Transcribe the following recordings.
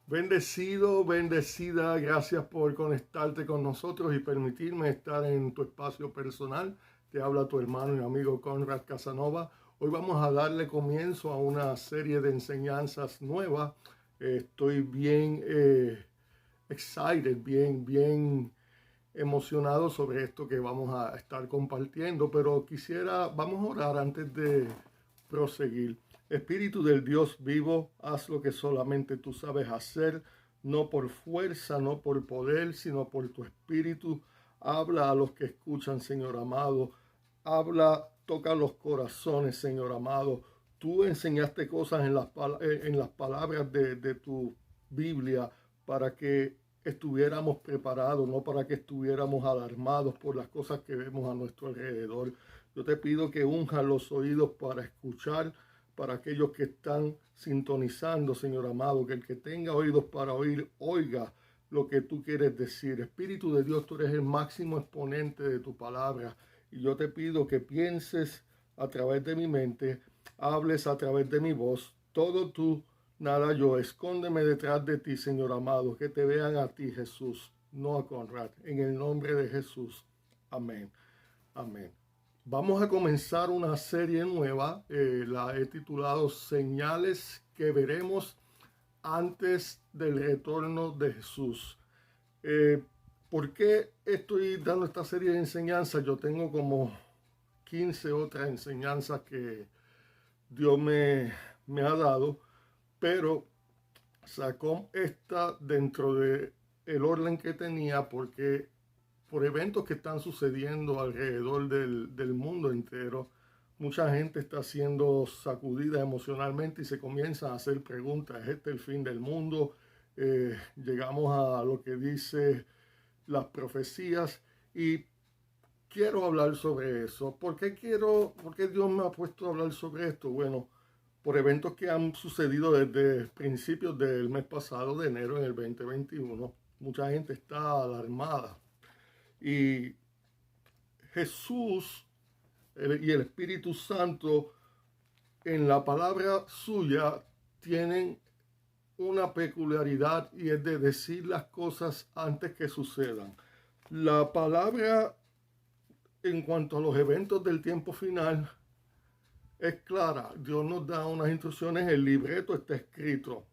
Bendecido, bendecida, gracias por conectarte con nosotros y permitirme estar en tu espacio personal. Te habla tu hermano y amigo Conrad Casanova. Hoy vamos a darle comienzo a una serie de enseñanzas nuevas. Estoy bien excited, bien emocionado sobre esto que vamos a estar compartiendo, pero vamos a orar antes de proseguir. Espíritu del Dios vivo, haz lo que solamente tú sabes hacer, no por fuerza, no por poder, sino por tu espíritu. Habla a los que escuchan, Señor amado. Habla, toca los corazones, Señor amado. Tú enseñaste cosas en las palabras de tu Biblia para que estuviéramos preparados, no para que estuviéramos alarmados por las cosas que vemos a nuestro alrededor. Yo te pido que unjas los oídos para escuchar, para aquellos que están sintonizando, Señor amado, que el que tenga oídos para oír, oiga lo que tú quieres decir. Espíritu de Dios, tú eres el máximo exponente de tu palabra y yo te pido que pienses a través de mi mente, hables a través de mi voz, todo tú, nada yo. Escóndeme detrás de ti, Señor amado, que te vean a ti, Jesús, no a Conrad. En el nombre de Jesús. Amén. Amén. Vamos a comenzar una serie nueva, la he titulado Señales que veremos antes del retorno de Jesús. Eh, ¿Por qué estoy dando esta serie de enseñanzas? Yo tengo como 15 otras enseñanzas que Dios me ha dado, pero sacó esta dentro de el orden que tenía porque por eventos que están sucediendo alrededor del mundo entero, mucha gente está siendo sacudida emocionalmente y se comienza a hacer preguntas. ¿Es este el fin del mundo? Llegamos a lo que dice las profecías y quiero hablar sobre eso. ¿Por qué Dios me ha puesto a hablar sobre esto? Bueno, por eventos que han sucedido desde principios del mes pasado, de enero en el 2021. Mucha gente está alarmada. Y Jesús y el Espíritu Santo en la palabra suya tienen una peculiaridad y es de decir las cosas antes que sucedan. La palabra en cuanto a los eventos del tiempo final es clara. Dios nos da unas instrucciones, el libreto está escrito.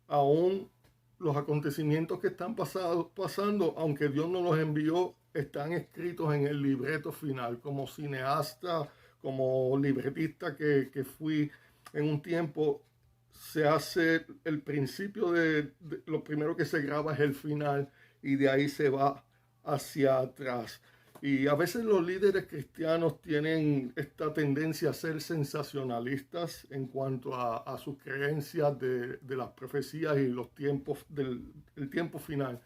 Aún los acontecimientos que están pasando, aunque Dios no los envió, están escritos en el libreto final. Como cineasta, como libretista que fui en un tiempo, se hace el principio lo primero que se graba es el final y de ahí se va hacia atrás. Y a veces los líderes cristianos tienen esta tendencia a ser sensacionalistas en cuanto a sus creencias de las profecías y los tiempos el tiempo final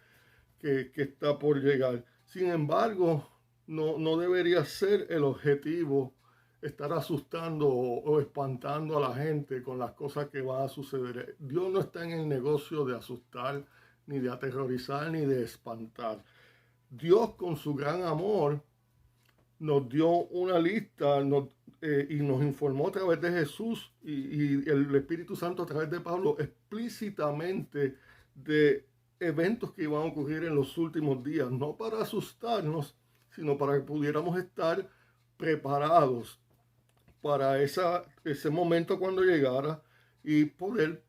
que está por llegar. Sin embargo, no debería ser el objetivo estar asustando o espantando a la gente con las cosas que van a suceder. Dios no está en el negocio de asustar, ni de aterrorizar, ni de espantar. Dios con su gran amor nos dio una lista y nos informó a través de Jesús y el Espíritu Santo a través de Pablo explícitamente de eventos que iban a ocurrir en los últimos días, no para asustarnos, sino para que pudiéramos estar preparados para ese momento cuando llegara y poder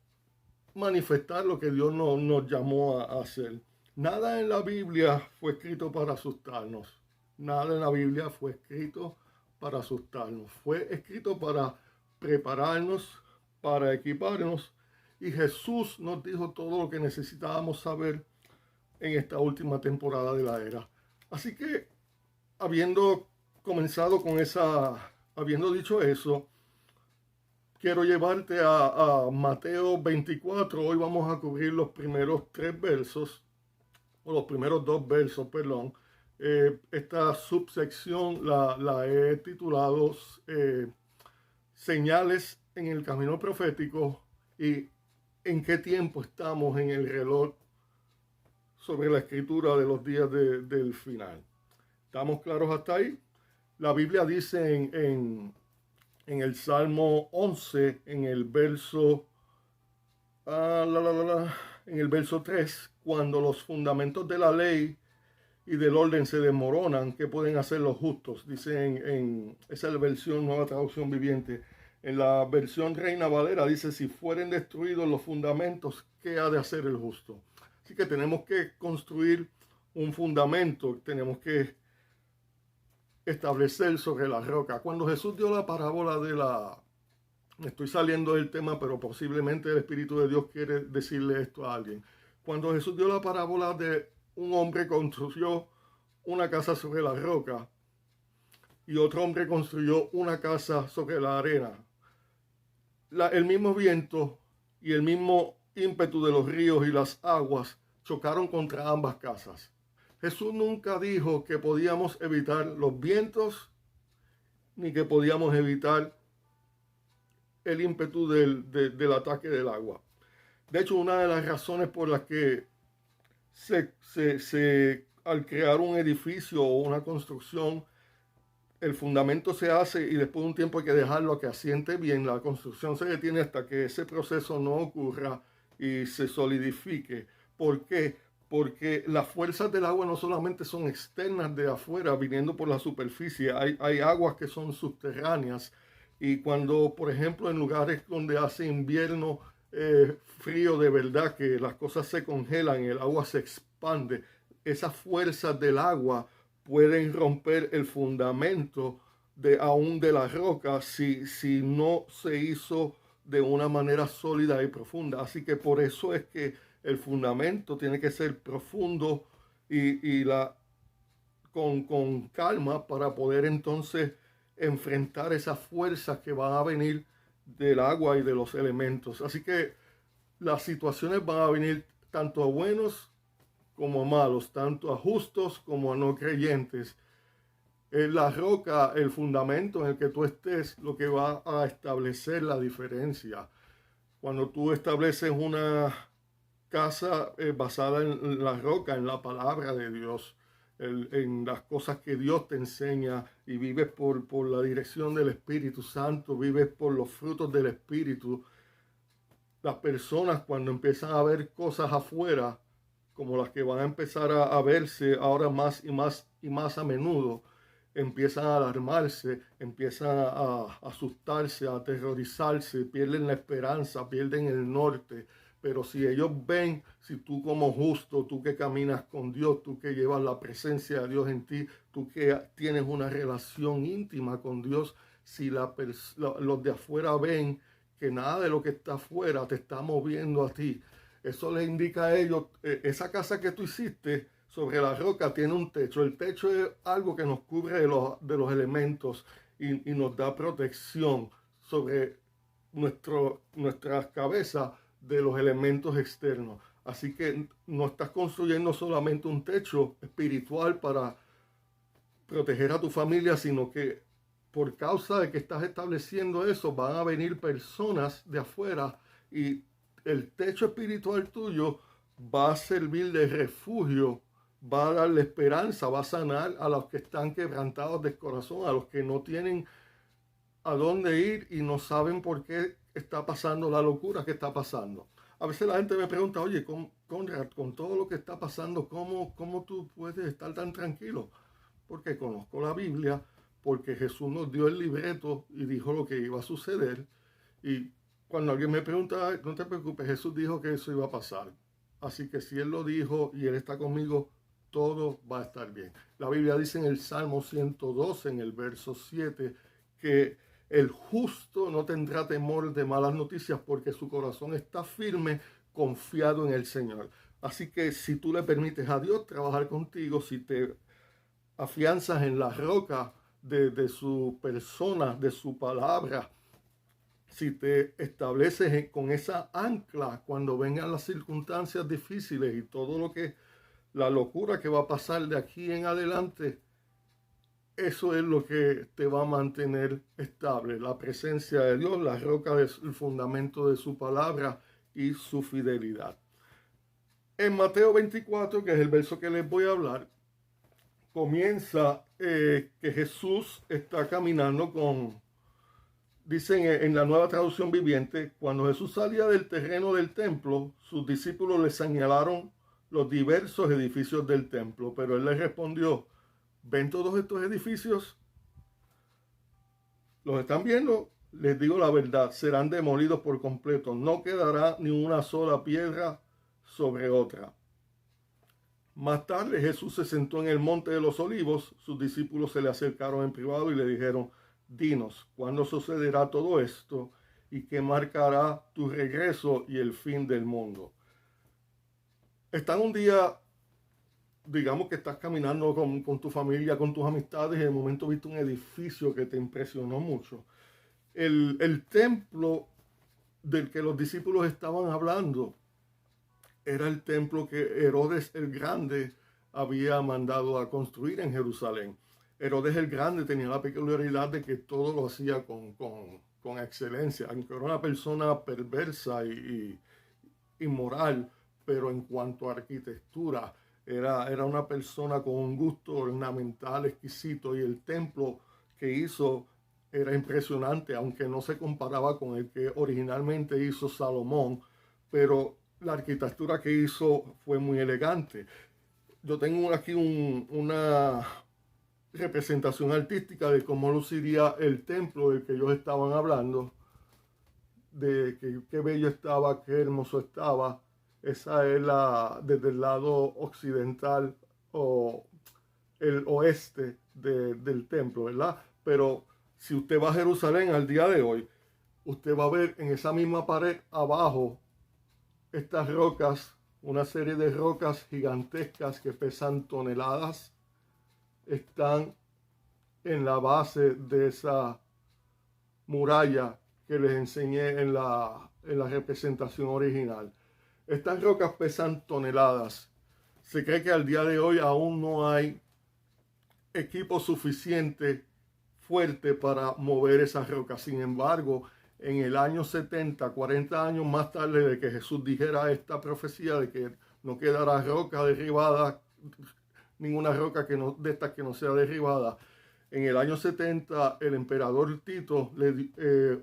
manifestar lo que Dios nos llamó a hacer. Nada en la Biblia fue escrito para asustarnos. Nada en la Biblia fue escrito para asustarnos. Fue escrito para prepararnos, para equiparnos. Y Jesús nos dijo todo lo que necesitábamos saber en esta última temporada de la era. Así que, habiendo comenzado con habiendo dicho eso, quiero llevarte a Mateo 24. Hoy vamos a cubrir los primeros 3 versos, o los primeros 2 versos, perdón. Esta subsección la he titulado Señales en el camino profético y en qué tiempo estamos en el reloj sobre la escritura de los días del final. ¿Estamos claros hasta ahí? La Biblia dice en el Salmo 11, en el verso en el verso 3, cuando los fundamentos de la ley y del orden se desmoronan, ¿qué pueden hacer los justos? Dice esa es la versión Nueva Traducción Viviente. En la versión Reina Valera dice, si fueren destruidos los fundamentos, ¿qué ha de hacer el justo? Así que tenemos que construir un fundamento, tenemos que establecer sobre la roca. Cuando Jesús dio la parábola estoy saliendo del tema, pero posiblemente el Espíritu de Dios quiere decirle esto a alguien. Cuando Jesús dio la parábola de un hombre construyó una casa sobre la roca y otro hombre construyó una casa sobre la arena, el mismo viento y el mismo ímpetu de los ríos y las aguas chocaron contra ambas casas. Jesús nunca dijo que podíamos evitar los vientos ni que podíamos evitar el ímpetu del ataque del agua. De hecho, una de las razones por las que al crear un edificio o una construcción, el fundamento se hace y después de un tiempo hay que dejarlo a que asiente bien. La construcción se detiene hasta que ese proceso no ocurra y se solidifique. ¿Por qué? Porque las fuerzas del agua no solamente son externas de afuera, viniendo por la superficie. Hay aguas que son subterráneas. Y cuando, por ejemplo, en lugares donde hace invierno frío de verdad, que las cosas se congelan, el agua se expande, esas fuerzas del agua pueden romper el fundamento aún de la roca si no se hizo de una manera sólida y profunda. Así que por eso es que el fundamento tiene que ser profundo y con calma para poder entonces enfrentar esas fuerzas que van a venir del agua y de los elementos. Así que las situaciones van a venir tanto a buenos como a malos, tanto a justos como a no creyentes. La roca, el fundamento en el que tú estés, lo que va a establecer la diferencia. Cuando tú estableces una casa basada en la roca, en la palabra de Dios, en las cosas que Dios te enseña y vives por la dirección del Espíritu Santo, vives por los frutos del Espíritu. Las personas cuando empiezan a ver cosas afuera, como las que van a empezar a verse ahora más y más a menudo, empiezan a alarmarse, empiezan a asustarse, a aterrorizarse, pierden la esperanza, pierden el norte. Pero si ellos ven, si tú como justo, tú que caminas con Dios, tú que llevas la presencia de Dios en ti, tú que tienes una relación íntima con Dios, si los de afuera ven que nada de lo que está afuera te está moviendo a ti, eso les indica a ellos, esa casa que tú hiciste sobre la roca tiene un techo. El techo es algo que nos cubre de los elementos y nos da protección sobre nuestras cabezas de los elementos externos. Así que no estás construyendo solamente un techo espiritual para proteger a tu familia, sino que por causa de que estás estableciendo eso, van a venir personas de afuera y el techo espiritual tuyo va a servir de refugio, va a darle esperanza, va a sanar a los que están quebrantados de corazón, a los que no tienen a dónde ir y no saben por qué está pasando la locura que está pasando. A veces la gente me pregunta, oye, Conrad, con todo lo que está pasando, ¿cómo tú puedes estar tan tranquilo? Porque conozco la Biblia, porque Jesús nos dio el libreto y dijo lo que iba a suceder. Y cuando alguien me pregunta, no te preocupes, Jesús dijo que eso iba a pasar. Así que si Él lo dijo y Él está conmigo, todo va a estar bien. La Biblia dice en el Salmo 112, en el verso 7, que el justo no tendrá temor de malas noticias porque su corazón está firme, confiado en el Señor. Así que si tú le permites a Dios trabajar contigo, si te afianzas en la roca de su persona, de su palabra, si te estableces con esa ancla cuando vengan las circunstancias difíciles y todo lo que, la locura que va a pasar de aquí en adelante, eso es lo que te va a mantener estable, la presencia de Dios, la roca es el fundamento de su palabra y su fidelidad. En Mateo 24, que es el verso que les voy a hablar, comienza que Jesús está caminando dicen en la Nueva Traducción Viviente, cuando Jesús salía del terreno del templo, sus discípulos le señalaron los diversos edificios del templo, pero él les respondió, ¿ven todos estos edificios? ¿Los están viendo? Les digo la verdad, serán demolidos por completo, no quedará ni una sola piedra sobre otra. Más tarde Jesús se sentó en el monte de los olivos, sus discípulos se le acercaron en privado y le dijeron, dinos, ¿cuándo sucederá todo esto? ¿Y qué marcará tu regreso y el fin del mundo? Están un día, digamos que estás caminando con tu familia, con tus amistades, y de momento viste un edificio que te impresionó mucho. El templo del que los discípulos estaban hablando era el templo que Herodes el Grande había mandado a construir en Jerusalén. Herodes el Grande tenía la peculiaridad de que todo lo hacía con excelencia, aunque era una persona perversa y inmoral, pero en cuanto a arquitectura, era una persona con un gusto ornamental exquisito, y el templo que hizo era impresionante, aunque no se comparaba con el que originalmente hizo Salomón, pero la arquitectura que hizo fue muy elegante. Yo tengo aquí una representación artística de cómo luciría el templo del que ellos estaban hablando, de que qué bello estaba, qué hermoso estaba. Esa es desde el lado occidental o el oeste del templo, ¿verdad? Pero si usted va a Jerusalén al día de hoy, usted va a ver en esa misma pared abajo estas rocas, una serie de rocas gigantescas que pesan toneladas, están en la base de esa muralla que les enseñé en la representación original. Estas rocas pesan toneladas. Se cree que al día de hoy aún no hay equipo suficiente fuerte para mover esas rocas. Sin embargo, en el año 70, 40 años más tarde de que Jesús dijera esta profecía de que no quedará roca derribada, ninguna roca de estas que no sea derribada, en el año 70 el emperador Tito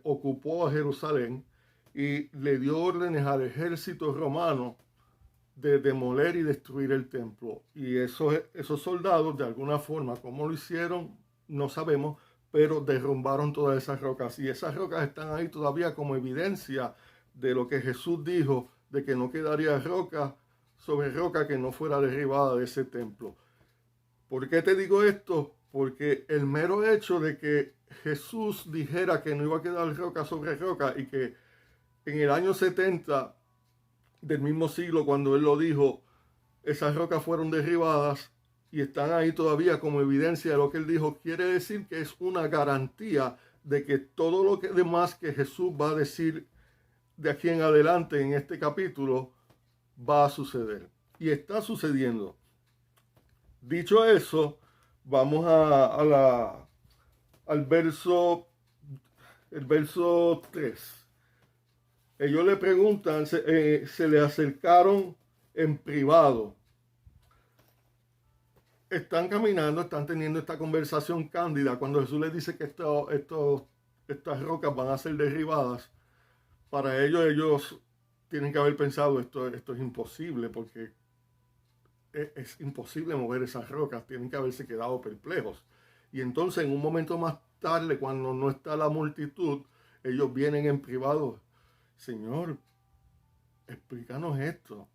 ocupó a Jerusalén y le dio órdenes al ejército romano de demoler y destruir el templo. Y esos soldados, de alguna forma, ¿cómo lo hicieron? No sabemos, pero derrumbaron todas esas rocas. Y esas rocas están ahí todavía como evidencia de lo que Jesús dijo, de que no quedaría roca sobre roca que no fuera derribada de ese templo. ¿Por qué te digo esto? Porque el mero hecho de que Jesús dijera que no iba a quedar roca sobre roca y que en el año 70 del mismo siglo, cuando él lo dijo, esas rocas fueron derribadas y están ahí todavía como evidencia de lo que él dijo, quiere decir que es una garantía de que todo lo demás que Jesús va a decir de aquí en adelante en este capítulo va a suceder. Y está sucediendo. Dicho eso, vamos al verso 3. Ellos le preguntan, se le acercaron en privado. Están caminando, están teniendo esta conversación cándida. Cuando Jesús les dice que estas rocas van a ser derribadas, para ellos tienen que haber pensado, esto es imposible, porque es imposible mover esas rocas, tienen que haberse quedado perplejos. Y entonces en un momento más tarde, cuando no está la multitud, ellos vienen en privado. Señor, explícanos esto.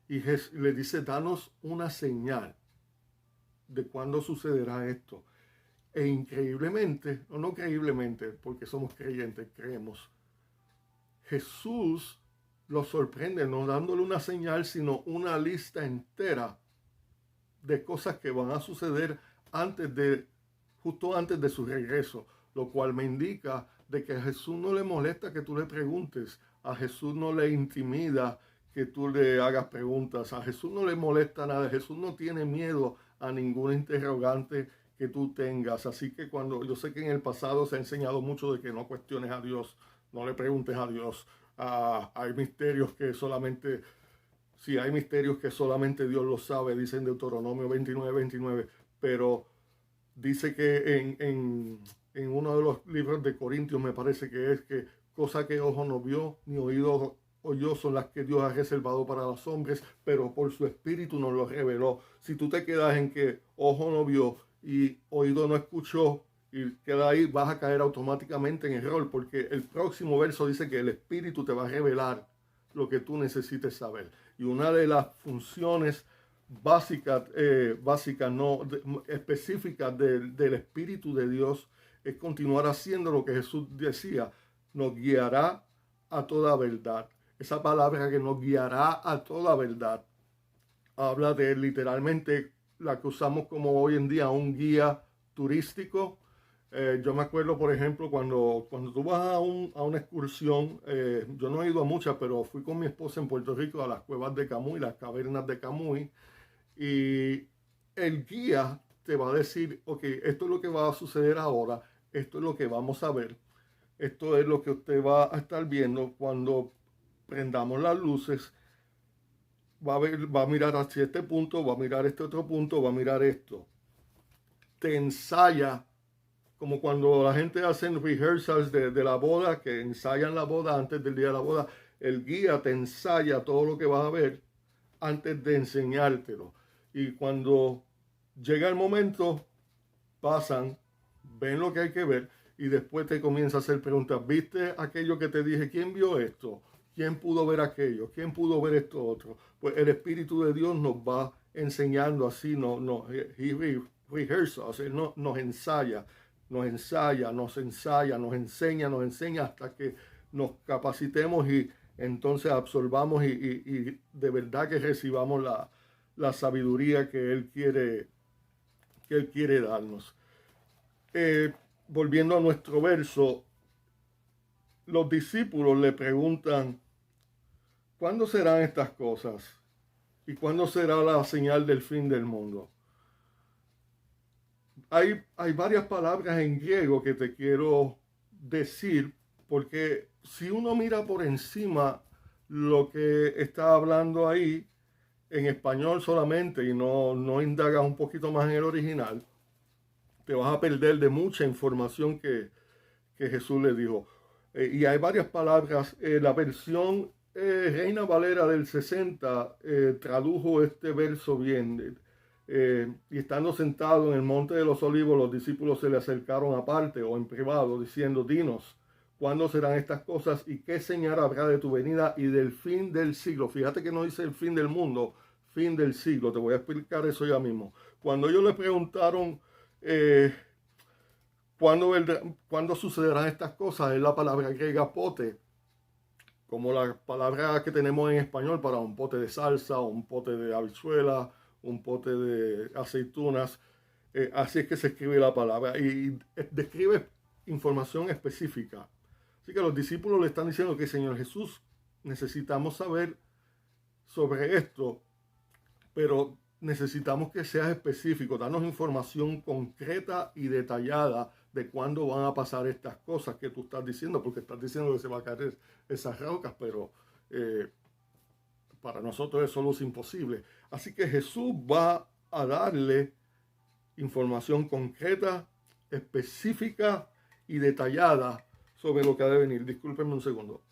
Y le dice, danos una señal de cuándo sucederá esto. E increíblemente, o no creíblemente, porque somos creyentes, creemos, Jesús los sorprende, no dándole una señal, sino una lista entera de cosas que van a suceder justo antes de su regreso, lo cual me indica de que a Jesús no le molesta que tú le preguntes, a Jesús no le intimida que tú le hagas preguntas, a Jesús no le molesta nada, Jesús no tiene miedo a ningún interrogante que tú tengas. Así que yo sé que en el pasado se ha enseñado mucho de que no cuestiones a Dios, no le preguntes a Dios. Hay misterios que solamente Dios los sabe, dice en Deuteronomio 29, pero dice que en en uno de los libros de Corintios, me parece que es que cosa que ojo no vio, ni oído oyó son las que Dios ha reservado para los hombres, pero por su espíritu nos lo reveló. Si tú te quedas en que ojo no vio y oído no escuchó y queda ahí, vas a caer automáticamente en error, porque el próximo verso dice que el espíritu te va a revelar lo que tú necesites saber. Y una de las funciones básicas no específicas del Espíritu de Dios es continuar haciendo lo que Jesús decía, nos guiará a toda verdad. Esa palabra que nos guiará a toda verdad habla de literalmente la que usamos como hoy en día un guía turístico. Yo me acuerdo, por ejemplo, cuando tú vas a una excursión, yo no he ido a muchas, pero fui con mi esposa en Puerto Rico a las cuevas de Camuy, las cavernas de Camuy, y el guía te va a decir, ok, esto es lo que va a suceder ahora, esto es lo que vamos a ver, esto es lo que usted va a estar viendo cuando prendamos las luces, va a mirar hacia este punto, va a mirar este otro punto, va a mirar esto. Te ensaya, como cuando la gente hace rehearsals de la boda, que ensayan la boda antes del día de la boda, el guía te ensaya todo lo que vas a ver antes de enseñártelo. Y cuando llega el momento, pasan, ven lo que hay que ver y después te comienza a hacer preguntas. ¿Viste aquello que te dije? ¿Quién vio esto? ¿Quién pudo ver aquello? ¿Quién pudo ver esto otro? Pues el Espíritu de Dios nos va enseñando así, he rehearsals, Él nos ensaya, nos ensaya, nos ensaya, nos enseña hasta que nos capacitemos y entonces absorbamos y de verdad que recibamos la sabiduría que Él quiere darnos. Volviendo a nuestro verso, los discípulos le preguntan, ¿cuándo serán estas cosas? ¿Y cuándo será la señal del fin del mundo? Hay varias palabras en griego que te quiero decir, porque si uno mira por encima lo que está hablando ahí, en español solamente, y no indagas un poquito más en el original, te vas a perder de mucha información que Jesús le dijo. Y hay varias palabras. La versión Reina Valera del 60 tradujo este verso bien. Y estando sentado en el monte de los olivos, los discípulos se le acercaron aparte o en privado, diciendo, dinos, ¿cuándo serán estas cosas y qué señal habrá de tu venida y del fin del siglo? Fíjate que no dice el fin del mundo, fin del siglo. Te voy a explicar eso ya mismo. Cuando ellos le preguntaron ¿cuándo sucederán estas cosas? Es la palabra griega pote, como la palabra que tenemos en español para un pote de salsa, un pote de habichuela, un pote de aceitunas. Así es que se escribe la palabra y describe información específica. Así que los discípulos le están diciendo que, Señor Jesús, necesitamos saber sobre esto, pero necesitamos que seas específico, danos información concreta y detallada de cuándo van a pasar estas cosas que tú estás diciendo, porque estás diciendo que se van a caer esas rocas, pero para nosotros eso es imposible. Así que Jesús va a darle información concreta, específica y detallada sobre lo que ha de venir. Discúlpenme un segundo.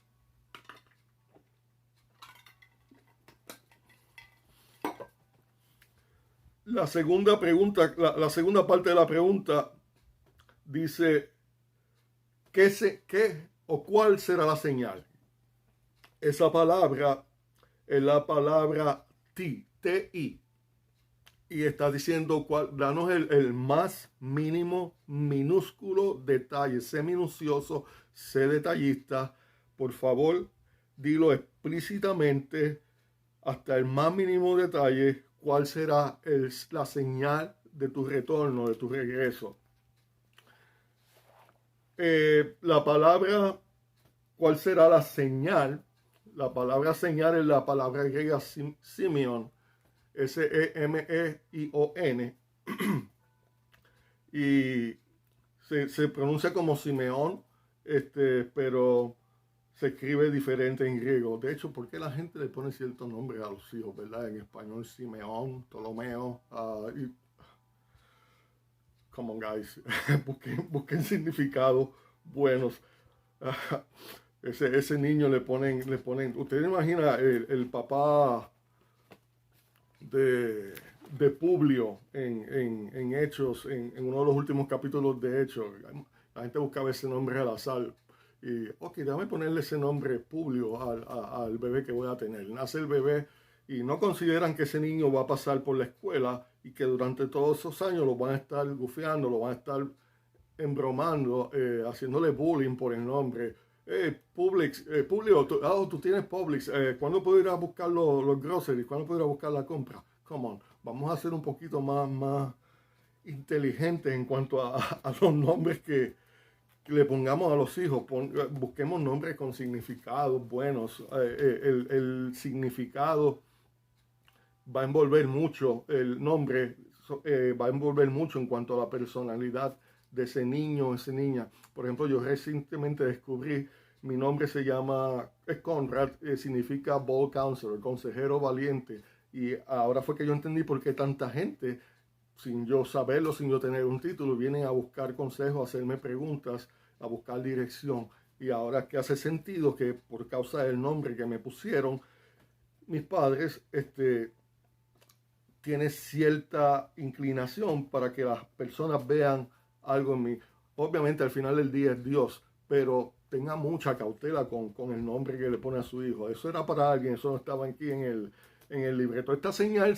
La segunda pregunta, la segunda parte de la pregunta dice, ¿qué o cuál será la señal? Esa palabra es la palabra T-I. Y está diciendo, danos el más mínimo, minúsculo detalle. Sé minucioso, sé detallista. Por favor, dilo explícitamente, hasta el más mínimo detalle, cuál será la señal de tu retorno, de tu regreso. La palabra, ¿cuál será la señal? La palabra señal es la palabra griega Simeon, S-E-M-E-I-O-N, y se pronuncia como Simeón, pero se escribe diferente en griego. De hecho, ¿por qué la gente le pone ciertos nombres a los hijos, verdad? En español, Simeón, Ptolomeo, come on guys, busquen significados buenos. Ese niño le ponen, ustedes imaginan el papá de Publio en Hechos, en uno de los últimos capítulos de Hechos. La gente buscaba ese nombre al azar. Y, ok, déjame ponerle ese nombre Publio al bebé que voy a tener. Nace el bebé y no consideran que ese niño va a pasar por la escuela y que durante todos esos años lo van a estar gufiando, lo van a estar embromando, haciéndole bullying por el nombre. Publio, tú tienes Publix, ¿cuándo puedo ir a buscar los groceries? ¿Cuándo puedo ir a buscar la compra? Come on, vamos a ser un poquito más inteligentes en cuanto a los nombres que le pongamos a los hijos. Busquemos nombres con significados buenos. El significado va a envolver mucho, el nombre va a envolver mucho en cuanto a la personalidad de ese niño o esa niña. Por ejemplo, yo recientemente descubrí, mi nombre se llama Conrad, significa Bold Counselor, consejero valiente. Y ahora fue que yo entendí por qué tanta gente, sin yo saberlo, sin yo tener un título, vienen a buscar consejos, a hacerme preguntas, a buscar dirección. Y ahora que hace sentido que por causa del nombre que me pusieron mis padres, tiene cierta inclinación para que las personas vean algo en mí. Obviamente al final del día es Dios, pero tenga mucha cautela con el nombre que le pone a su hijo. Eso era para alguien, eso no estaba aquí en el libreto. Esta señal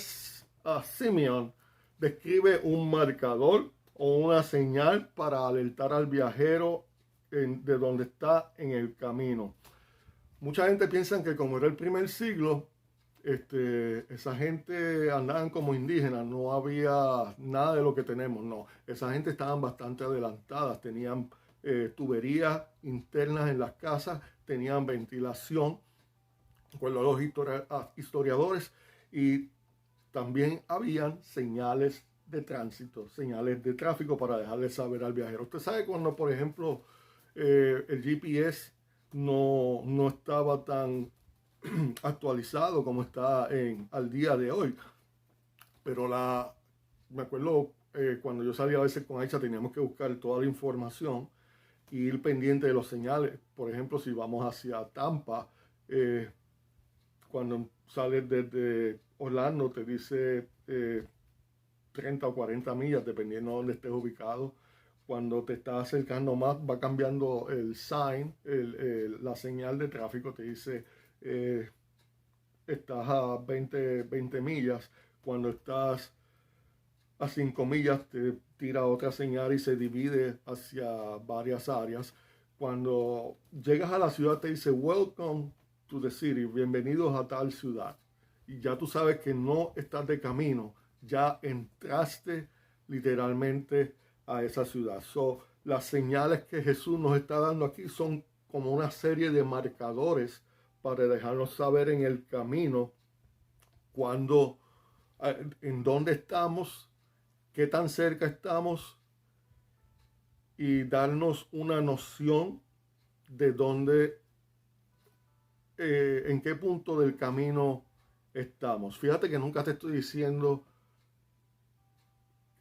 a Simeon describe un marcador o una señal para alertar al viajero de donde está en el camino. Mucha gente piensa que como era el primer siglo, esa gente andaban como indígenas, no había nada de lo que tenemos, no. Esa gente estaban bastante adelantadas, tenían tuberías internas en las casas, tenían ventilación, con los historiadores, y también habían señales de tránsito, señales de tráfico para dejarle saber al viajero. Usted sabe cuando, por ejemplo, el GPS no estaba tan actualizado como está al día de hoy, pero me acuerdo cuando yo salía a veces con Aicha, teníamos que buscar toda la información y ir pendiente de los señales. Por ejemplo, si vamos hacia Tampa, cuando sales desde Orlando te dice 30 o 40 millas, dependiendo de dónde estés ubicado. Cuando te estás acercando más, va cambiando el sign, la señal de tráfico, te dice estás a 20 millas. Cuando estás a 5 millas, te tira otra señal y se divide hacia varias áreas. Cuando llegas a la ciudad, te dice Welcome to the city, bienvenidos a tal ciudad. Y ya tú sabes que no estás de camino, ya entraste literalmente a esa ciudad. Las señales que Jesús nos está dando aquí son como una serie de marcadores para dejarnos saber en el camino en dónde estamos, qué tan cerca estamos, y darnos una noción de dónde, en qué punto del camino estamos. Fíjate que nunca te estoy diciendo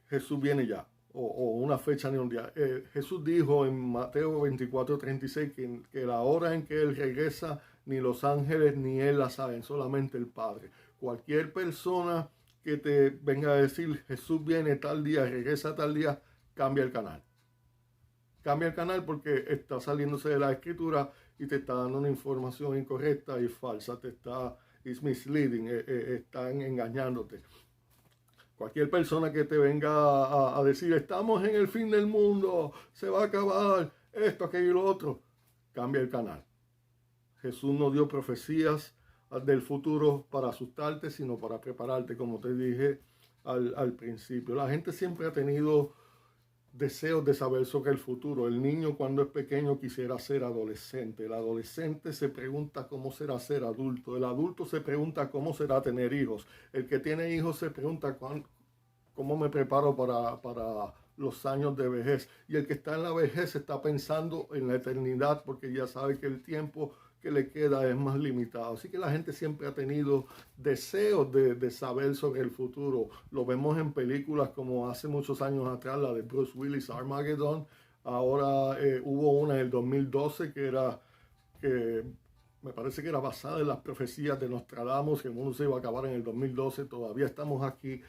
Jesús viene ya, o una fecha ni un día. Jesús dijo en Mateo 24:36 que la hora en que Él regresa, ni los ángeles ni Él la saben, solamente el Padre. Cualquier persona que te venga a decir Jesús viene tal día, regresa tal día, cambia el canal. Cambia el canal porque está saliéndose de la escritura y te está dando una información incorrecta y falsa, it's misleading, están engañándote. Cualquier persona que te venga a decir estamos en el fin del mundo, se va a acabar esto, aquello y lo otro, cambia el canal. Jesús no dio profecías del futuro para asustarte, sino para prepararte, como te dije al principio. La gente siempre ha tenido deseos de saber sobre el futuro. El niño cuando es pequeño quisiera ser adolescente. El adolescente se pregunta cómo será ser adulto. El adulto se pregunta cómo será tener hijos. El que tiene hijos se pregunta cómo me preparo para los años de vejez. Y el que está en la vejez está pensando en la eternidad porque ya sabe que el tiempo que le queda es más limitado. Así que la gente siempre ha tenido deseos de saber sobre el futuro. Lo vemos en películas como hace muchos años atrás, la de Bruce Willis, Armageddon. Ahora hubo una en el 2012 que me parece que era basada en las profecías de Nostradamus, que el mundo se iba a acabar en el 2012. Todavía estamos aquí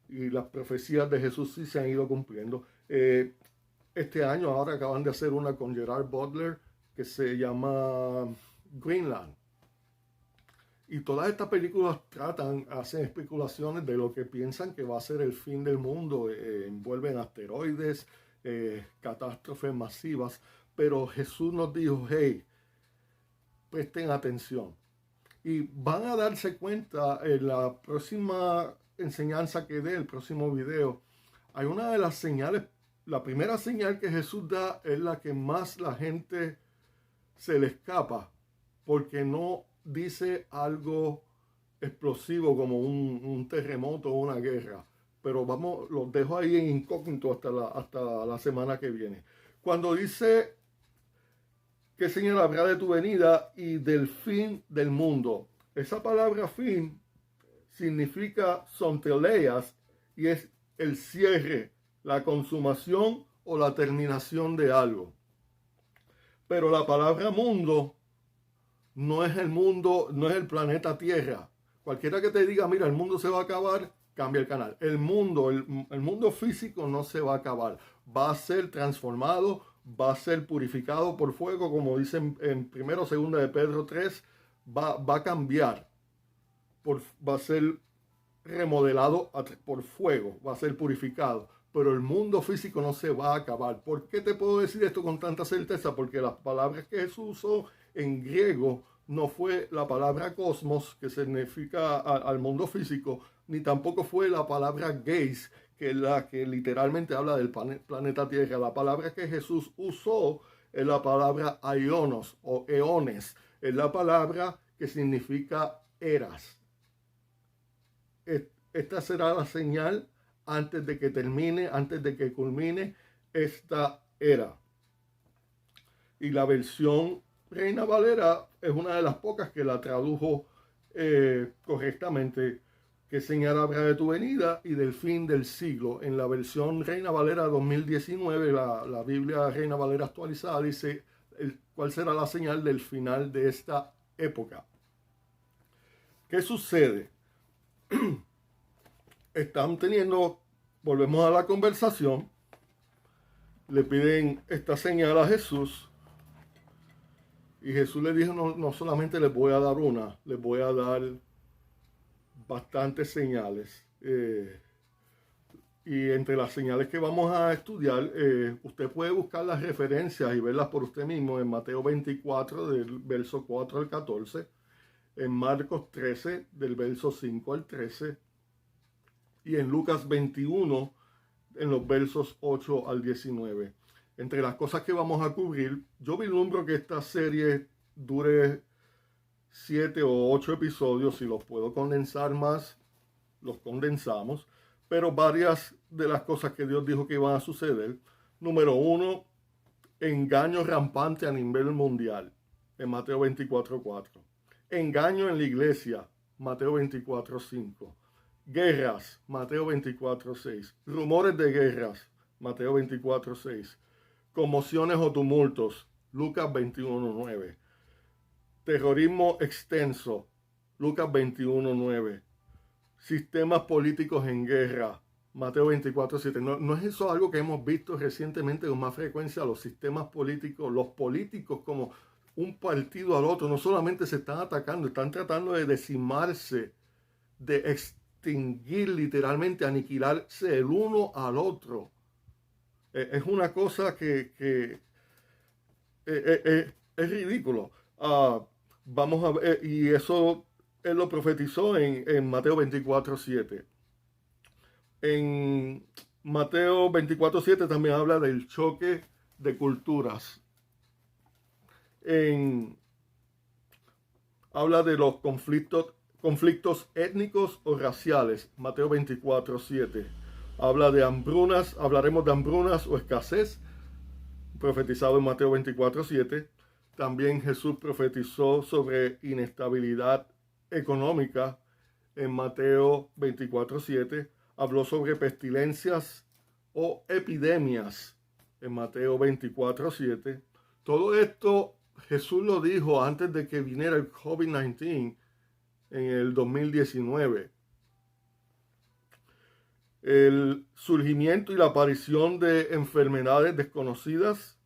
y las profecías de Jesús sí se han ido cumpliendo. Este año ahora acaban de hacer una con Gerard Butler que se llama Greenland. Y todas estas películas hacen especulaciones de lo que piensan que va a ser el fin del mundo. Envuelven asteroides, catástrofes masivas. Pero Jesús nos dijo, hey, presten atención. Y van a darse cuenta en la próxima enseñanza que dé, el próximo video. Hay una de las señales, la primera señal que Jesús da es la que más la gente se le escapa, porque no dice algo explosivo como un terremoto o una guerra. Pero vamos, los dejo ahí en incógnito hasta la semana que viene. Cuando dice, ¿qué señal habrá de tu venida y del fin del mundo? Esa palabra fin significa sonteleas y es el cierre, la consumación o la terminación de algo. Pero la palabra mundo no es el mundo, no es el planeta Tierra. Cualquiera que te diga, mira, el mundo se va a acabar, cambia el canal. El mundo físico no se va a acabar. Va a ser transformado, va a ser purificado por fuego, como dicen en 1 o 2 de Pedro 3, va a cambiar. Va a ser remodelado por fuego, va a ser purificado. Pero el mundo físico no se va a acabar. ¿Por qué te puedo decir esto con tanta certeza? Porque las palabras que Jesús usó en griego no fue la palabra cosmos, que significa al mundo físico, ni tampoco fue la palabra geis, que es la que literalmente habla del planeta Tierra. La palabra que Jesús usó es la palabra aionos o eones. Es la palabra que significa eras. Esta será la señal antes de que termine, antes de que culmine esta era. Y la versión Reina Valera es una de las pocas que la tradujo correctamente. ¿Qué señal habrá de tu venida y del fin del siglo? En la versión Reina Valera 2019, la Biblia Reina Valera actualizada dice cuál será la señal del final de esta época. ¿Qué sucede? Están teniendo, volvemos a la conversación, le piden esta señal a Jesús y Jesús le dijo, no solamente les voy a dar una, les voy a dar bastantes señales. Y entre las señales que vamos a estudiar, usted puede buscar las referencias y verlas por usted mismo en Mateo 24, del verso 4 al 14, en Marcos 13, del verso 5 al 13, y en Lucas 21, en los versos 8 al 19. Entre las cosas que vamos a cubrir, yo vislumbro que esta serie dure 7 o 8 episodios. Si los puedo condensar más, los condensamos. Pero varias de las cosas que Dios dijo que iban a suceder. Número 1, engaño rampante a nivel mundial, en Mateo 24:4. Engaño en la iglesia, Mateo 24:5. Guerras, Mateo 24:6. Rumores de guerras, Mateo 24:6. Conmociones o tumultos, Lucas 21:9. Terrorismo extenso, Lucas 21:9. Sistemas políticos en guerra, Mateo 24:7. No es eso algo que hemos visto recientemente con más frecuencia. Los sistemas políticos, los políticos como un partido al otro, no solamente se están atacando, están tratando de decimarse, de extinguir literalmente, aniquilarse el uno al otro. Es una cosa que es ridículo. Vamos a ver, y eso él lo profetizó en Mateo 24:7. En Mateo 24:7 también habla del choque de culturas. Habla de los conflictos étnicos o raciales, Mateo 24:7. Habla de hablaremos de hambrunas o escasez, profetizado en Mateo 24:7. También Jesús profetizó sobre inestabilidad económica en Mateo 24:7. Habló sobre pestilencias o epidemias en Mateo 24:7. Todo esto Jesús lo dijo antes de que viniera el COVID-19 en el 2019. El surgimiento y la aparición de enfermedades desconocidas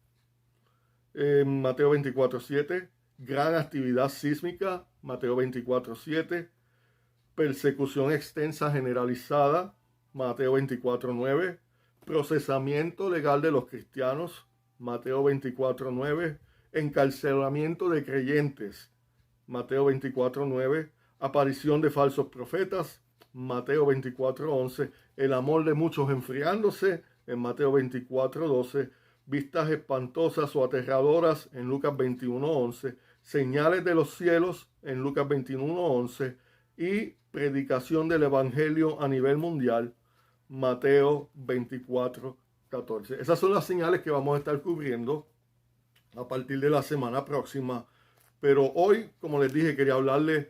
en Mateo 24:7, gran actividad sísmica, Mateo 24:7, persecución extensa generalizada, Mateo 24:9, procesamiento legal de los cristianos, Mateo 24:9, encarcelamiento de creyentes, Mateo 24:9, aparición de falsos profetas, Mateo 24:11, el amor de muchos enfriándose, en Mateo 24:12, vistas espantosas o aterradoras en Lucas 21:11, señales de los cielos en Lucas 21:11 y predicación del evangelio a nivel mundial, Mateo 24:14. Esas son las señales que vamos a estar cubriendo a partir de la semana próxima. Pero hoy, como les dije, quería hablarles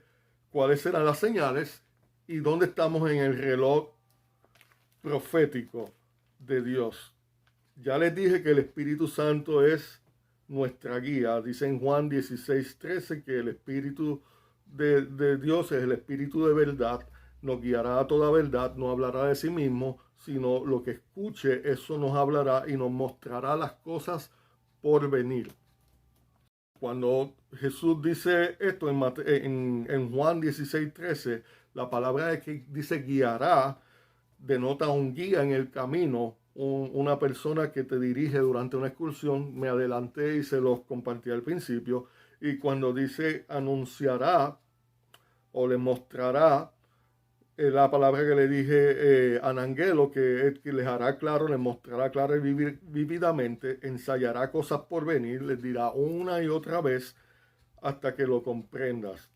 cuáles serán las señales y dónde estamos en el reloj profético de Dios. Ya les dije que el Espíritu Santo es nuestra guía. Dice en Juan 16:13 que el Espíritu de Dios es el Espíritu de verdad. Nos guiará a toda verdad, no hablará de sí mismo, sino lo que escuche, eso nos hablará y nos mostrará las cosas por venir. Cuando Jesús dice esto en Juan 16:13, la palabra que dice guiará denota un guía en el camino, una persona que te dirige durante una excursión. Me adelanté y se los compartí al principio. Y cuando dice anunciará o le mostrará, la palabra que le dije, anangelo, que les hará claro, les mostrará claro y vividamente, ensayará cosas por venir, les dirá una y otra vez hasta que lo comprendas.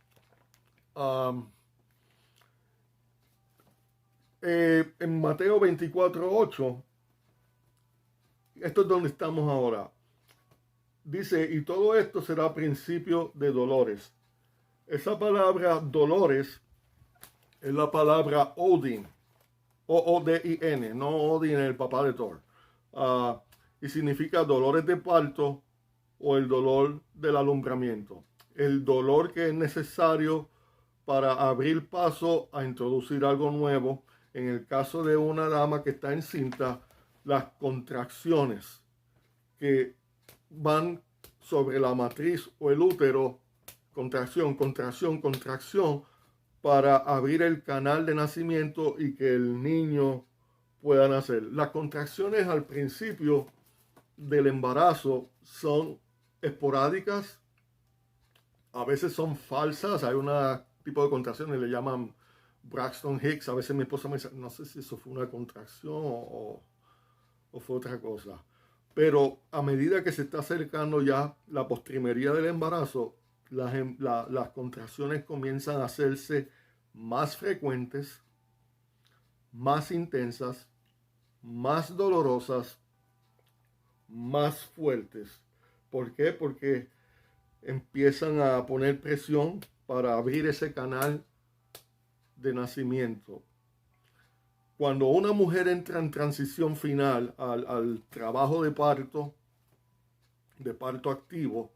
En Mateo 24:8, esto es donde estamos ahora. Dice, y todo esto será principio de dolores. Esa palabra dolores es la palabra Odin, O-O-D-I-N, no Odin, el papá de Thor. Y significa dolores de parto o el dolor del alumbramiento. El dolor que es necesario para abrir paso a introducir algo nuevo. En el caso de una dama que está encinta, las contracciones que van sobre la matriz o el útero, contracción, contracción, contracción, para abrir el canal de nacimiento y que el niño pueda nacer. Las contracciones al principio del embarazo son esporádicas, a veces son falsas, hay un tipo de contracciones, le llaman Braxton Hicks. A veces mi esposa me dice, no sé si eso fue una contracción o fue otra cosa. Pero a medida que se está acercando ya la postrimería del embarazo, las contracciones comienzan a hacerse más frecuentes, más intensas, más dolorosas, más fuertes. ¿Por qué? Porque empiezan a poner presión para abrir ese canal de nacimiento. Cuando una mujer entra en transición final al trabajo de parto activo,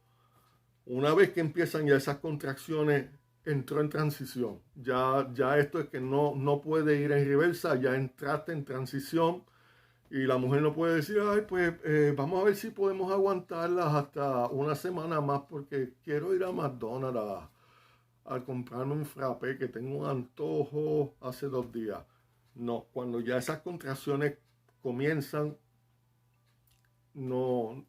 una vez que empiezan ya esas contracciones, entró en transición. Ya esto es que no puede ir en reversa, ya entraste en transición y la mujer no puede decir, ay, pues vamos a ver si podemos aguantarlas hasta una semana más porque quiero ir a McDonald's a comprarme un frappé que tengo un antojo hace 2 días. No, cuando ya esas contracciones comienzan, no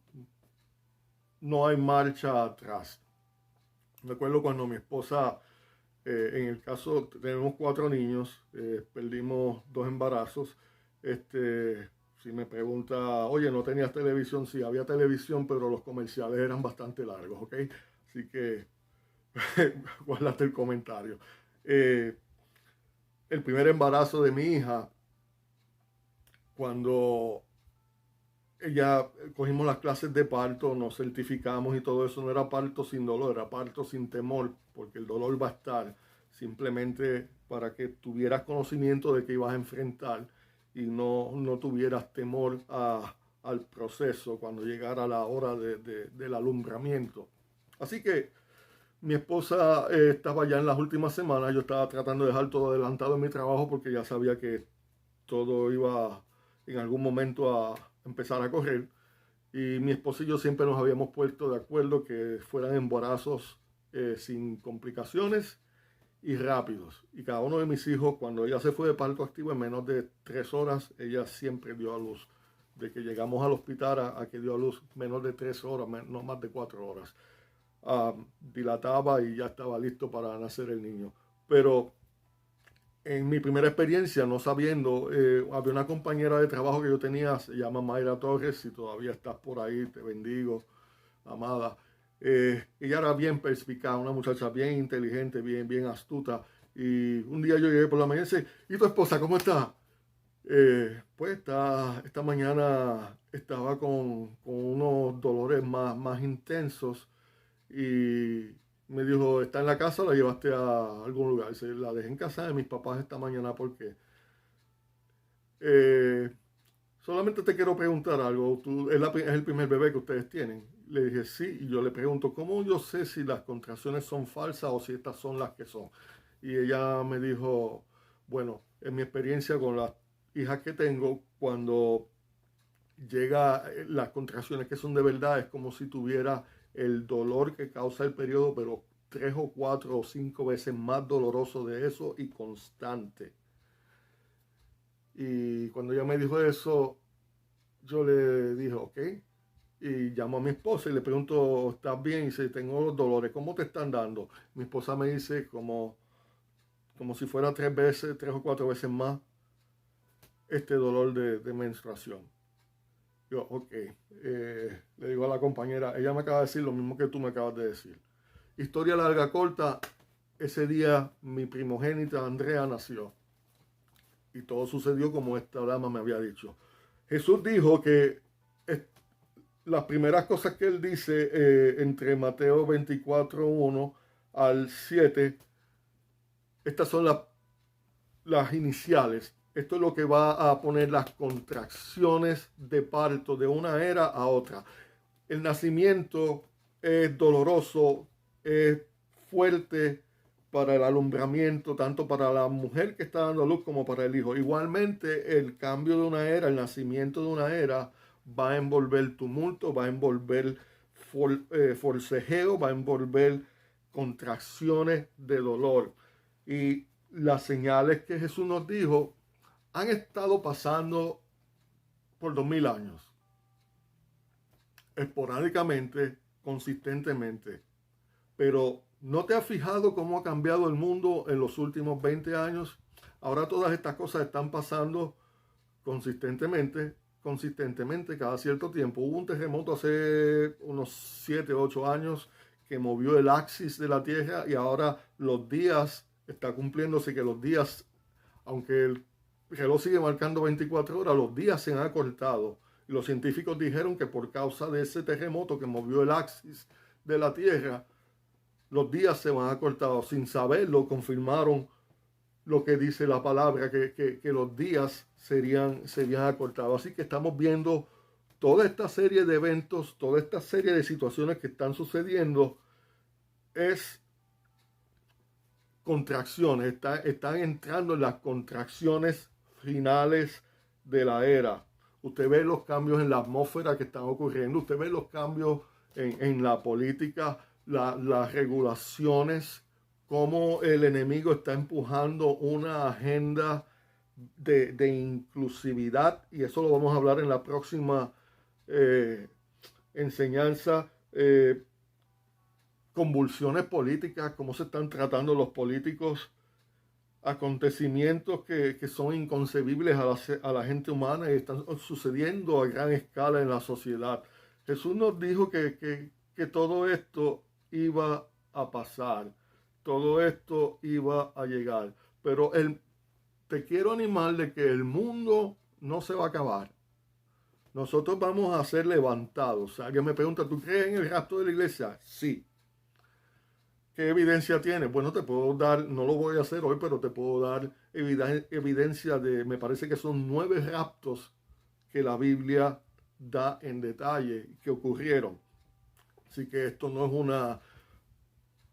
hay marcha atrás. Me acuerdo cuando mi esposa, en el caso, tenemos 4 niños, perdimos 2 embarazos. Si me pregunta, oye, ¿no tenías televisión? Sí, había televisión, pero los comerciales eran bastante largos, ¿ok? Así que guárdate el comentario. El primer embarazo de mi hija, cuando ya cogimos las clases de parto, nos certificamos y todo eso. No era parto sin dolor, era parto sin temor, porque el dolor va a estar simplemente para que tuvieras conocimiento de que ibas a enfrentar y no tuvieras temor al proceso cuando llegara la hora del alumbramiento. Así que mi esposa estaba ya en las últimas semanas. Yo estaba tratando de dejar todo adelantado en mi trabajo porque ya sabía que todo iba en algún momento a empezar a correr. Y mi esposo y yo siempre nos habíamos puesto de acuerdo que fueran embarazos sin complicaciones y rápidos. Y cada uno de mis hijos, cuando ella se fue de parto activo, en menos de 3 horas, ella siempre dio a luz. De que llegamos al hospital a que dio a luz, menos de 3 horas, no más de 4 horas. Dilataba y ya estaba listo para nacer el niño. Pero en mi primera experiencia, no sabiendo, había una compañera de trabajo que yo tenía, se llama Mayra Torres. Si todavía estás por ahí, te bendigo, amada. Ella era bien perspicaz, una muchacha bien inteligente, bien astuta. Y un día yo llegué por la mañana y dice: ¿y tu esposa cómo está? Pues esta mañana estaba con unos dolores más intensos y me dijo: ¿está en la casa o la llevaste a algún lugar? Dice: la dejé en casa de mis papás esta mañana porque eh, solamente te quiero preguntar algo. Es el primer bebé que ustedes tienen. Le dije: sí. Y yo le pregunto: ¿cómo yo sé si las contracciones son falsas o si estas son las que son? Y ella me dijo: bueno, en mi experiencia con las hijas que tengo, cuando llega las contracciones que son de verdad, es como si tuviera el dolor que causa el periodo, pero 3 o 4 o 5 veces más doloroso de eso y constante. Y cuando ella me dijo eso, yo le dije: ok. Y llamo a mi esposa y le pregunto: ¿estás bien? Y dice: tengo los dolores, ¿cómo te están dando? Mi esposa me dice como si fuera 3 veces, 3 o 4 veces más este dolor de menstruación. Yo: ok. Le digo a la compañera, ella me acaba de decir lo mismo que tú me acabas de decir. Historia larga, corta, ese día mi primogénita Andrea nació. Y todo sucedió como esta dama me había dicho. Jesús dijo que las primeras cosas que él dice entre Mateo 24:1 al 7, estas son las iniciales. Esto es lo que va a poner las contracciones de parto de una era a otra. El nacimiento es doloroso, es fuerte para el alumbramiento, tanto para la mujer que está dando a luz como para el hijo. Igualmente, el cambio de una era, el nacimiento de una era, va a envolver tumulto, va a envolver forcejeo, va a envolver contracciones de dolor. Y las señales que Jesús nos dijo han estado pasando por 2000 años, esporádicamente, consistentemente. Pero ¿no te has fijado cómo ha cambiado el mundo en los últimos 20 años? Ahora todas estas cosas están pasando consistentemente, cada cierto tiempo. Hubo un terremoto hace unos 7, 8 años que movió el axis de la Tierra y ahora los días, está cumpliéndose que los días, aunque el reloj sigue marcando 24 horas, los días se han acortado. Y los científicos dijeron que por causa de ese terremoto que movió el axis de la Tierra, los días se van acortando. Sin saberlo, confirmaron lo que dice la palabra, que los días serían acortados. Así que estamos viendo toda esta serie de eventos, toda esta serie de situaciones que están sucediendo, es contracciones, están entrando en las contracciones finales de la era. Usted ve los cambios en la atmósfera que están ocurriendo, usted ve los cambios en la política, las regulaciones, cómo el enemigo está empujando una agenda de inclusividad, y eso lo vamos a hablar en la próxima enseñanza. Convulsiones políticas, cómo se están tratando los políticos, acontecimientos que son inconcebibles a la gente humana y están sucediendo a gran escala en la sociedad. Jesús nos dijo que todo esto iba a pasar, todo esto iba a llegar, pero te quiero animar de que el mundo no se va a acabar, nosotros vamos a ser levantados. Alguien me pregunta, ¿tú crees en el rapto de la iglesia? Sí. ¿Qué evidencia tienes? Bueno, te puedo dar, no lo voy a hacer hoy, pero te puedo dar evidencia de, me parece que son 9 raptos que la Biblia da en detalle que ocurrieron. Así que esto no es una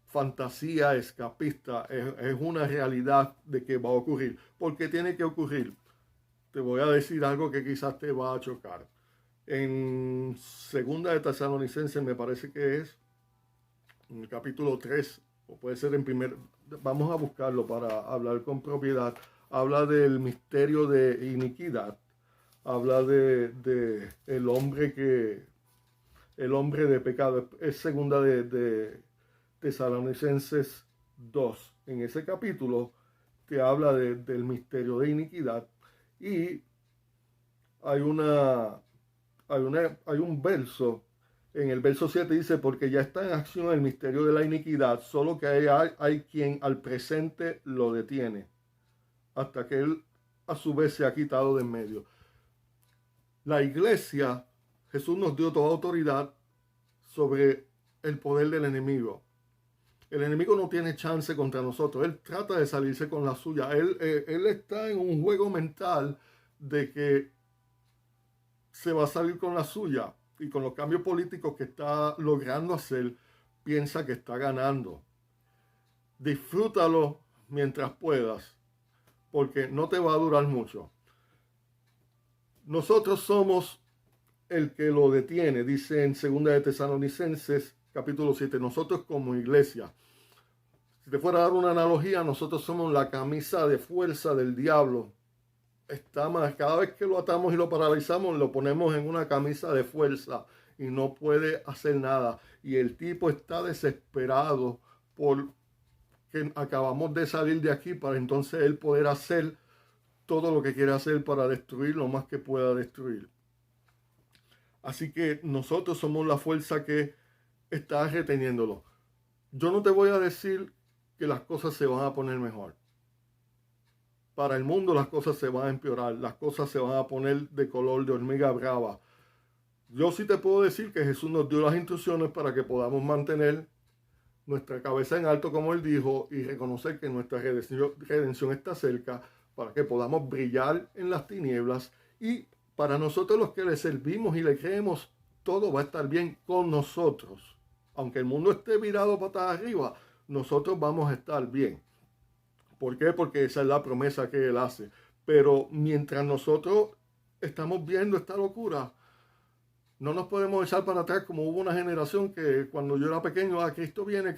fantasía escapista, es una realidad de que va a ocurrir. ¿Por qué tiene que ocurrir? Te voy a decir algo que quizás te va a chocar. En segunda de Tesalonicenses me parece que es en el capítulo 3, o puede ser en primer, vamos a buscarlo para hablar con propiedad. Habla del misterio de iniquidad, habla de el hombre de pecado. Es segunda de Tesalonicenses 2. En ese capítulo te habla del misterio de iniquidad y hay un verso. En el verso 7 dice, porque ya está en acción el misterio de la iniquidad, solo que hay quien al presente lo detiene, hasta que él a su vez se ha quitado de en medio. La iglesia, Jesús nos dio toda autoridad sobre el poder del enemigo. El enemigo no tiene chance contra nosotros, él trata de salirse con la suya. Él está en un juego mental de que se va a salir con la suya. Y con los cambios políticos que está logrando hacer, piensa que está ganando. Disfrútalo mientras puedas, porque no te va a durar mucho. Nosotros somos el que lo detiene, dice en 2 de Tesalonicenses, capítulo 7, nosotros como iglesia. Si te fuera a dar una analogía, nosotros somos la camisa de fuerza del diablo. Cada vez que lo atamos y lo paralizamos, lo ponemos en una camisa de fuerza y no puede hacer nada. Y el tipo está desesperado por que acabamos de salir de aquí para entonces él poder hacer todo lo que quiere hacer para destruir lo más que pueda destruir. Así que nosotros somos la fuerza que está reteniéndolo. Yo no te voy a decir que las cosas se van a poner mejor. Para el mundo las cosas se van a empeorar, las cosas se van a poner de color de hormiga brava. Yo sí te puedo decir que Jesús nos dio las instrucciones para que podamos mantener nuestra cabeza en alto, como Él dijo, y reconocer que nuestra redención está cerca, para que podamos brillar en las tinieblas. Y para nosotros los que le servimos y le creemos, todo va a estar bien con nosotros. Aunque el mundo esté virado patas arriba, nosotros vamos a estar bien. ¿Por qué? Porque esa es la promesa que Él hace. Pero mientras nosotros estamos viendo esta locura, no nos podemos echar para atrás como hubo una generación que cuando yo era pequeño, Cristo viene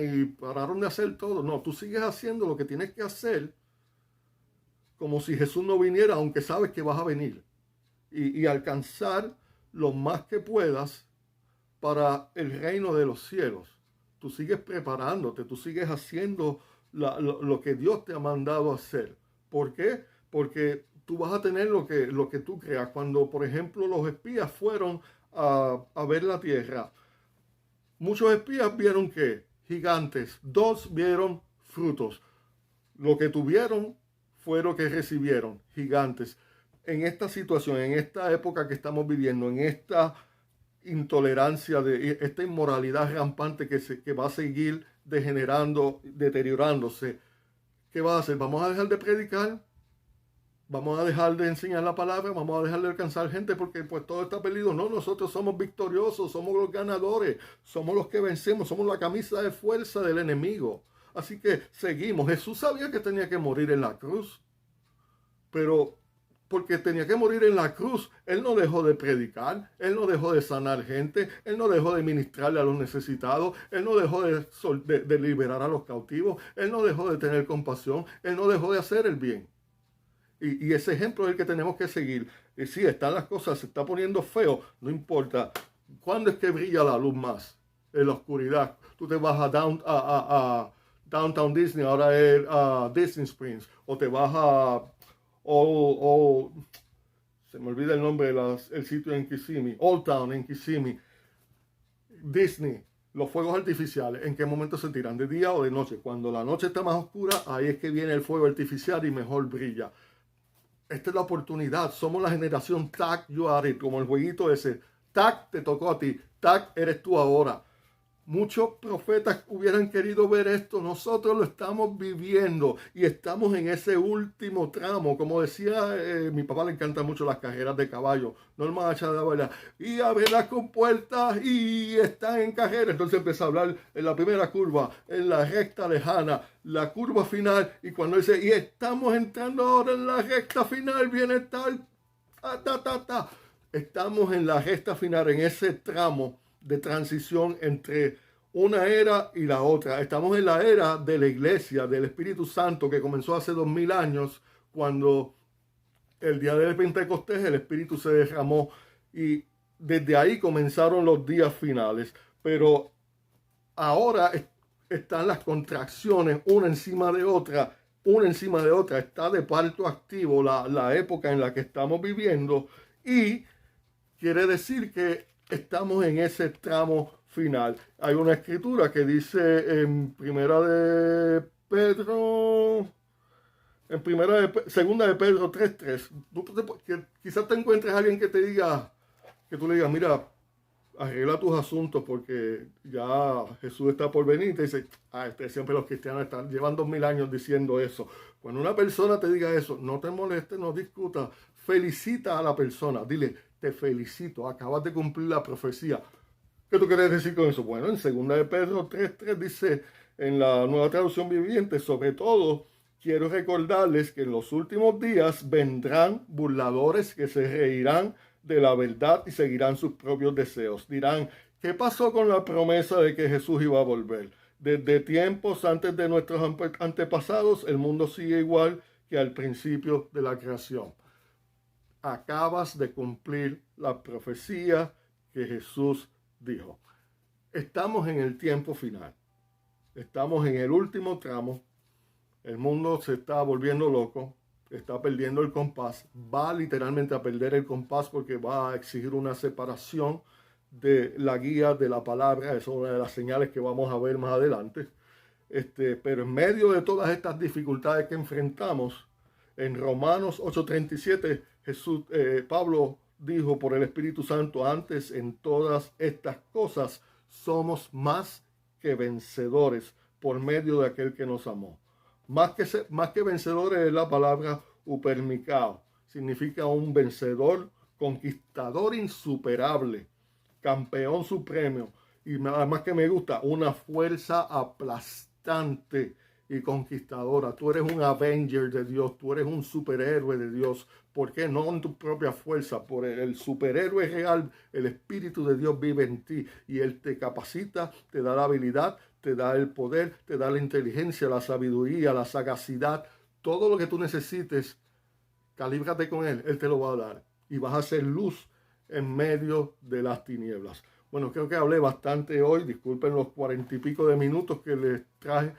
y pararon de hacer todo. No, tú sigues haciendo lo que tienes que hacer como si Jesús no viniera, aunque sabes que vas a venir. Y alcanzar lo más que puedas para el reino de los cielos. Tú sigues preparándote, tú sigues haciendo lo que Dios te ha mandado a hacer. ¿Por qué? Porque tú vas a tener lo que tú creas. Cuando, por ejemplo, los espías fueron a ver la tierra, muchos espías vieron que gigantes, 2 vieron frutos. Lo que tuvieron fue lo que recibieron, gigantes. En esta situación, en esta época que estamos viviendo, en esta intolerancia, de esta inmoralidad rampante que va a seguir deteriorándose, ¿qué va a hacer? ¿Vamos a dejar de predicar? ¿Vamos a dejar de enseñar la palabra? ¿Vamos a dejar de alcanzar gente porque pues todo está perdido? No, nosotros somos victoriosos, somos los ganadores, somos los que vencemos, somos la camisa de fuerza del enemigo. Así que seguimos. Jesús sabía que tenía que morir en la cruz, pero porque tenía que morir en la cruz, Él no dejó de predicar, Él no dejó de sanar gente, Él no dejó de ministrarle a los necesitados, Él no dejó de liberar a los cautivos, Él no dejó de tener compasión, Él no dejó de hacer el bien. Y ese ejemplo es el que tenemos que seguir. Y si están las cosas, se está poniendo feo, no importa. ¿Cuándo es que brilla la luz más? En la oscuridad. Tú te vas a Downtown Disney, ahora es Disney Springs, o te vas a se me olvida el nombre el sitio en Kissimmee, Old Town en Kissimmee, Disney, los fuegos artificiales, ¿en qué momento se tiran? ¿De día o de noche? Cuando la noche está más oscura, ahí es que viene el fuego artificial y mejor brilla. esta es la oportunidad. Somos la generación tag, you are it, como el jueguito ese. Tag, te tocó a ti. Tag, eres tú ahora. Muchos profetas hubieran querido ver esto. Nosotros lo estamos viviendo y estamos en ese último tramo. Como decía, mi papá le encantan mucho las carreras de caballo. Norma Hacha de la Bala. Y abre las compuertas y están en carrera. Entonces empieza a hablar en la primera curva, en la recta lejana, la curva final. Y cuando dice, y estamos entrando ahora en la recta final, viene tal, ta. Estamos en la recta final, en ese tramo de transición entre una era y la otra. Estamos en la era de la iglesia, del Espíritu Santo, que comenzó hace 2000 años, cuando el día del Pentecostés el Espíritu se derramó y desde ahí comenzaron los días finales. Pero ahora están las contracciones una encima de otra, está de parto activo la época en la que estamos viviendo y quiere decir que estamos en ese tramo final. Hay una escritura que dice en segunda de Pedro 3:3. Quizás te encuentres a alguien que te diga, que tú le digas, mira, arregla tus asuntos porque ya Jesús está por venir. Y te dice, siempre los cristianos llevan 2000 años diciendo eso. Cuando una persona te diga eso, no te molestes, no discutas, felicita a la persona, dile, te felicito, acabas de cumplir la profecía. ¿Qué tú quieres decir con eso? Bueno, en 2 de Pedro 3:3 dice, en la Nueva Traducción Viviente, sobre todo, quiero recordarles que en los últimos días vendrán burladores que se reirán de la verdad y seguirán sus propios deseos. Dirán, ¿qué pasó con la promesa de que Jesús iba a volver? Desde tiempos antes de nuestros antepasados, el mundo sigue igual que al principio de la creación. Acabas de cumplir la profecía que Jesús dijo. Estamos en el tiempo final. Estamos en el último tramo. El mundo se está volviendo loco. Está perdiendo el compás. Va literalmente a perder el compás porque va a exigir una separación de la guía de la palabra. Esa es una de las señales que vamos a ver más adelante. Pero en medio de todas estas dificultades que enfrentamos, en Romanos 8:37, Pablo dijo por el Espíritu Santo, antes en todas estas cosas somos más que vencedores por medio de aquel que nos amó. Más que vencedores es la palabra upermicao. Significa un vencedor, conquistador insuperable, campeón supremo. Y además que me gusta, una fuerza aplastante y conquistadora. Tú eres un Avenger de Dios, tú eres un superhéroe de Dios. ¿Por qué no en tu propia fuerza? Por el superhéroe real, el Espíritu de Dios vive en ti y Él te capacita, te da la habilidad, te da el poder, te da la inteligencia, la sabiduría, la sagacidad. Todo lo que tú necesites, calíbrate con Él, Él te lo va a dar. Y vas a ser luz en medio de las tinieblas. Bueno, creo que hablé bastante hoy. Disculpen los 40 y pico de minutos que les traje.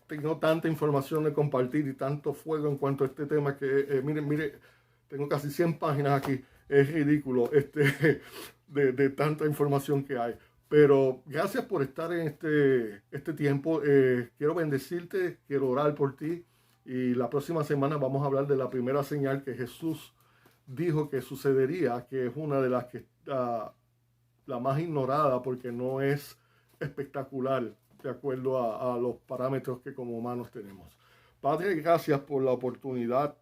Tengo tanta información de compartir y tanto fuego en cuanto a este tema que, miren, tengo casi 100 páginas aquí. Es ridículo de tanta información que hay. Pero gracias por estar en este tiempo. Quiero bendecirte, quiero orar por ti. Y la próxima semana vamos a hablar de la primera señal que Jesús dijo que sucedería, que es una de las que la más ignorada porque no es espectacular de acuerdo a los parámetros que como humanos tenemos. Padre, gracias por la oportunidad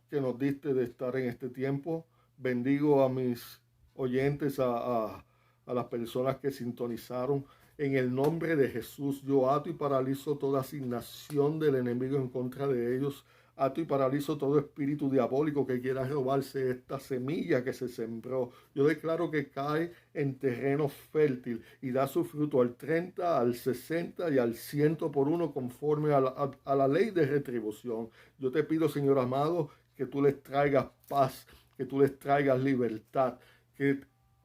que nos diste de estar en este tiempo. Bendigo a mis oyentes, a las personas que sintonizaron. En el nombre de Jesús, yo ato y paralizo toda asignación del enemigo en contra de ellos. Ato y paralizo todo espíritu diabólico que quiera robarse esta semilla que se sembró. Yo declaro que cae en terreno fértil y da su fruto al 30, al 60 y al 100 por uno conforme a la ley de retribución. Yo te pido, Señor amado, que tú les traigas paz, que tú les traigas libertad, que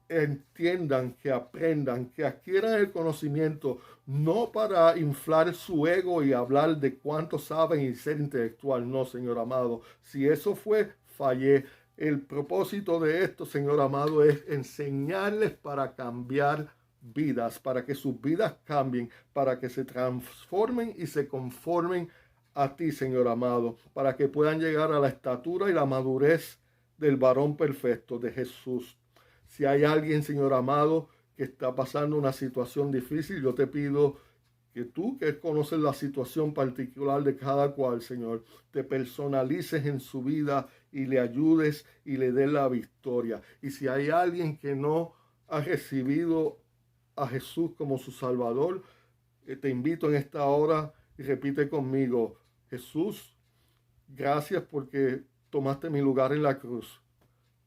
entiendan, que aprendan, que adquieran el conocimiento, no para inflar su ego y hablar de cuánto saben y ser intelectual, no, Señor amado. Si eso fue, fallé. El propósito de esto, Señor amado, es enseñarles para cambiar vidas, para que sus vidas cambien, para que se transformen y se conformen a ti, Señor amado, para que puedan llegar a la estatura y la madurez del varón perfecto de Jesús. Si hay alguien, Señor amado, que está pasando una situación difícil, yo te pido que tú, que conoces la situación particular de cada cual, Señor, te personalices en su vida y le ayudes y le des la victoria. Y si hay alguien que no ha recibido a Jesús como su Salvador, te invito en esta hora y repite conmigo: Jesús, gracias porque tomaste mi lugar en la cruz,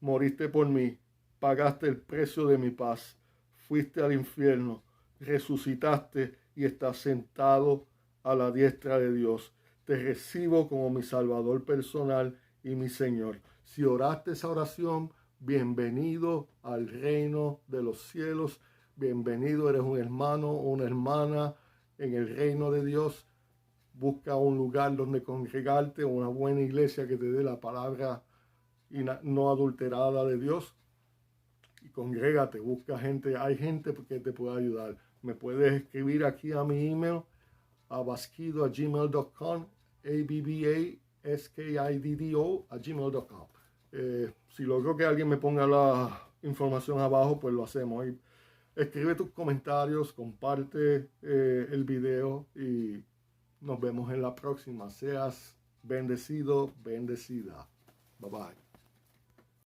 moriste por mí, pagaste el precio de mi paz, fuiste al infierno, resucitaste y estás sentado a la diestra de Dios. Te recibo como mi Salvador personal y mi Señor. Si oraste esa oración, bienvenido al reino de los cielos. Bienvenido, eres un hermano o una hermana en el reino de Dios. Busca un lugar donde congregarte, una buena iglesia que te dé la palabra no adulterada de Dios. Y congrégate, busca gente, hay gente que te puede ayudar. Me puedes escribir aquí a mi email, abasquido@gmail.com, abasquiddo@gmail.com. Si logro que alguien me ponga la información abajo, pues lo hacemos. Y escribe tus comentarios, comparte el video y nos vemos en la próxima. Seas bendecido, bendecida. Bye bye.